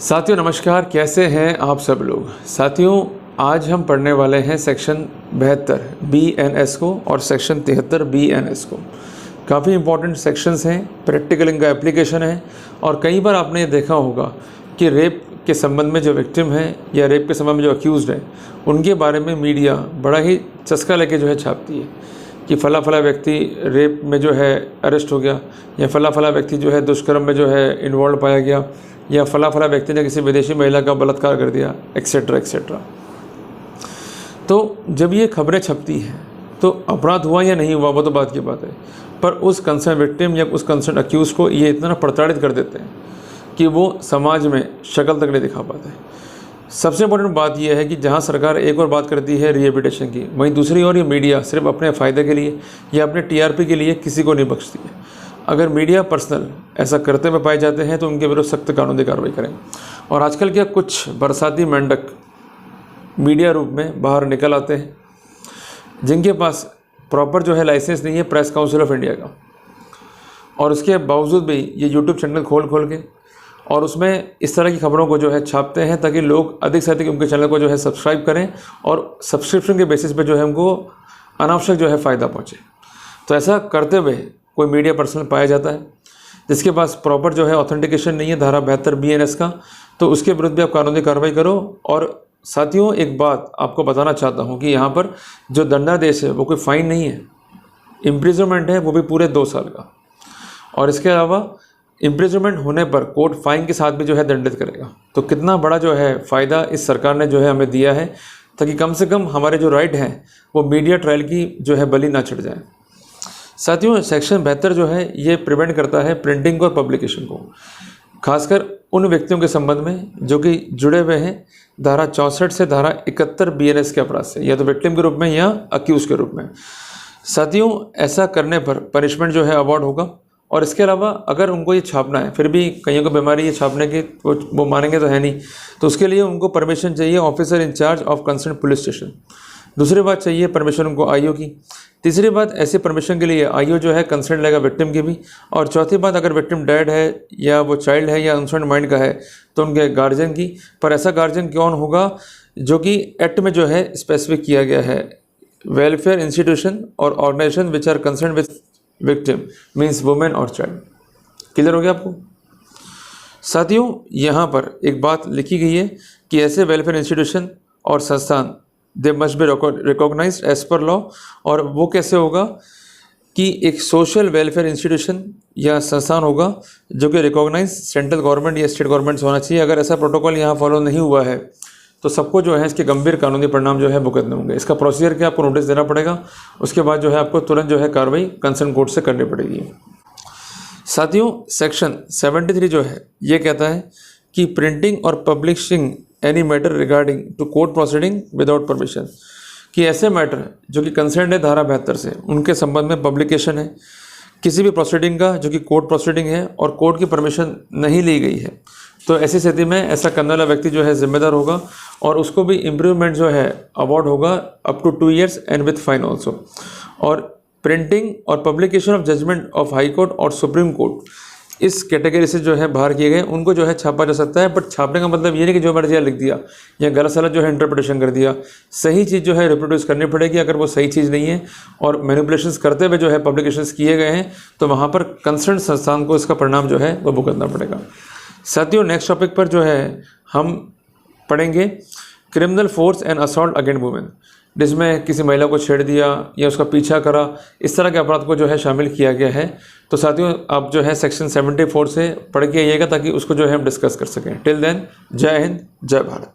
साथियों नमस्कार, कैसे हैं आप सब लोग। साथियों आज हम पढ़ने वाले हैं सेक्शन 72 BNS को और सेक्शन 73 BNS को। काफ़ी इंपॉर्टेंट सेक्शंस हैं, प्रैक्टिकल इनका एप्लीकेशन है। और कई बार आपने ये देखा होगा कि रेप के संबंध में जो विक्टिम हैं या रेप के संबंध में जो अक्यूज़ड हैं उनके बारे में मीडिया बड़ा ही चस्का लेके जो है छापती है कि फ़ला फ़ला व्यक्ति रेप में जो है अरेस्ट हो गया, या फ़ला फ़ला व्यक्ति जो है दुष्कर्म में जो है इन्वॉल्व पाया गया, या फ़ला फ़ला व्यक्ति ने किसी विदेशी महिला का बलात्कार कर दिया, एक्सेट्रा एक्सेट्रा। तो जब ये खबरें छपती हैं तो अपराध हुआ या नहीं हुआ वो तो बात की बात है, पर उस कंसर्न विक्टिम या उस कंसर्न अक्यूज़ को ये इतना प्रताड़ित कर देते हैं कि वो समाज में शक्ल तक नहीं दिखा पाते। सबसे इम्पोर्टेंट बात यह है कि जहाँ सरकार एक और बात करती है रिहेबिलिटेशन की, वहीं दूसरी ओर ये मीडिया सिर्फ अपने फ़ायदे के लिए या अपने TRP के लिए किसी को नहीं बख्शती है। अगर मीडिया पर्सनल ऐसा करते हुए पाए जाते हैं तो उनके विरुद्ध सख्त कानूनी कार्रवाई करें। और आजकल क्या कुछ बरसाती मेंढक मीडिया रूप में बाहर निकल आते हैं जिनके पास प्रॉपर जो है लाइसेंस नहीं है प्रेस काउंसिल ऑफ इंडिया का, और उसके बावजूद भी ये यूट्यूब चैनल खोल के और उसमें इस तरह की खबरों को जो है छापते हैं ताकि लोग अधिक से अधिक उनके चैनल को जो है सब्सक्राइब करें और सब्सक्रिप्शन के बेसिस पे जो है उनको अनावश्यक जो है फ़ायदा पहुँचे। तो ऐसा करते हुए कोई मीडिया पर्सनल पाया जाता है जिसके पास प्रॉपर जो है ऑथेंटिकेशन नहीं है धारा 72 BNS का, तो उसके विरुद्ध भी आप कानूनी कार्रवाई करो। और साथियों एक बात आपको बताना चाहता हूँ कि यहाँ पर जो दंडादेश है वो कोई फ़ाइन नहीं है, इम्प्रिजनमेंट है, वो भी पूरे 2 साल का। और इसके अलावा इम्प्रिजनमेंट होने पर कोर्ट फाइन के साथ भी जो है दंडित करेगा। तो कितना बड़ा जो है फ़ायदा इस सरकार ने जो है हमें दिया है ताकि कम से कम हमारे जो राइट हैं वो मीडिया ट्रायल की जो है बलि ना चढ़ जाए। साथियों सेक्शन 72 जो है ये प्रिवेंट करता है प्रिंटिंग और पब्लिकेशन को, खासकर उन व्यक्तियों के संबंध में जो कि जुड़े हुए हैं धारा 64 से धारा 71 BNS के अपराध से, या तो विक्टिम के रूप में या अक्यूज़ के रूप में। साथियों ऐसा करने पर पनिशमेंट जो है अवॉर्ड होगा। और इसके अलावा अगर उनको ये छापना है, फिर भी कईयों को बीमारी है छापने की, वो मानेंगे तो है नहीं, तो उसके लिए उनको परमिशन चाहिए officer in charge of concern police station. दूसरी बात चाहिए परमिशन उनको IO की। तीसरी बात ऐसी परमिशन के लिए IO जो है कंसर्न लेगा विक्टिम की भी। और चौथी बात अगर विक्टिम डेड है या वो चाइल्ड है या अनसर्न माइंड का है तो उनके गार्जियन की। पर ऐसा गार्जियन कौन होगा जो कि एक्ट में जो है स्पेसिफिक किया गया है, वेलफेयर इंस्टीट्यूशन और organisation which are concern with victim means women और चाइल्ड। क्लियर हो गया आपको। साथियों यहाँ पर एक बात लिखी गई है कि ऐसे वेलफेयर इंस्टीट्यूशन और संस्थान they must be recognised as per law. और वो कैसे होगा कि एक सोशल वेलफेयर इंस्टीट्यूशन या संस्थान होगा जो कि रिकॉग्नाइज सेंट्रल गवर्नमेंट या स्टेट गवर्नमेंट से होना चाहिए। अगर ऐसा प्रोटोकॉल यहाँ फॉलो नहीं हुआ है तो सबको जो है इसके गंभीर कानूनी परिणाम जो है भुगतने होंगे। इसका प्रोसीजर क्या, आपको नोटिस देना पड़ेगा, उसके बाद जो है आपको तुरंत जो है कार्रवाई कंसर्न कोर्ट से करनी पड़ेगी। साथियों सेक्शन 73 जो है ये कहता है कि प्रिंटिंग और publishing any matter regarding to court proceeding without permission, कि ऐसे मैटर जो कि कंसर्न है धारा 72 से उनके संबंध में पब्लिकेशन है किसी भी प्रोसीडिंग का जो कि कोर्ट प्रोसीडिंग है और कोर्ट की परमिशन नहीं ली गई है, तो ऐसी स्थिति में ऐसा करने वाला व्यक्ति जो है जिम्मेदार होगा और उसको भी इम्प्रूवमेंट जो है अवार्ड होगा up to 2 years and with fine also. और प्रिंटिंग और publication of judgement of high court और सुप्रीम कोर्ट इस कैटेगरी से जो है बाहर किए गए उनको जो है छापा जा सकता है। बट छापने का मतलब ये नहीं कि जो मर्जी लिख दिया या गलत सलत जो है इंटरप्रिटेशन कर दिया। सही चीज़ जो है रिप्रोड्यूस करनी पड़ेगी। अगर वो सही चीज़ नहीं है और मैनिपुलेशंस करते हुए जो है पब्लिकेशंस किए गए हैं तो वहाँ पर कंसर्न संस्थान को इसका परिणाम जो है वो भुगतना पड़ेगा। साथियों नेक्स्ट टॉपिक पर जो है हम पढ़ेंगे criminal force and assault against women, जिसमें किसी महिला को छेड़ दिया या उसका पीछा करा, इस तरह के अपराध को जो है शामिल किया गया है। तो साथियों आप जो है सेक्शन 74 से पढ़ के आइएगा ताकि उसको जो है हम डिस्कस कर सकें। टिल देन जय हिंद जय भारत।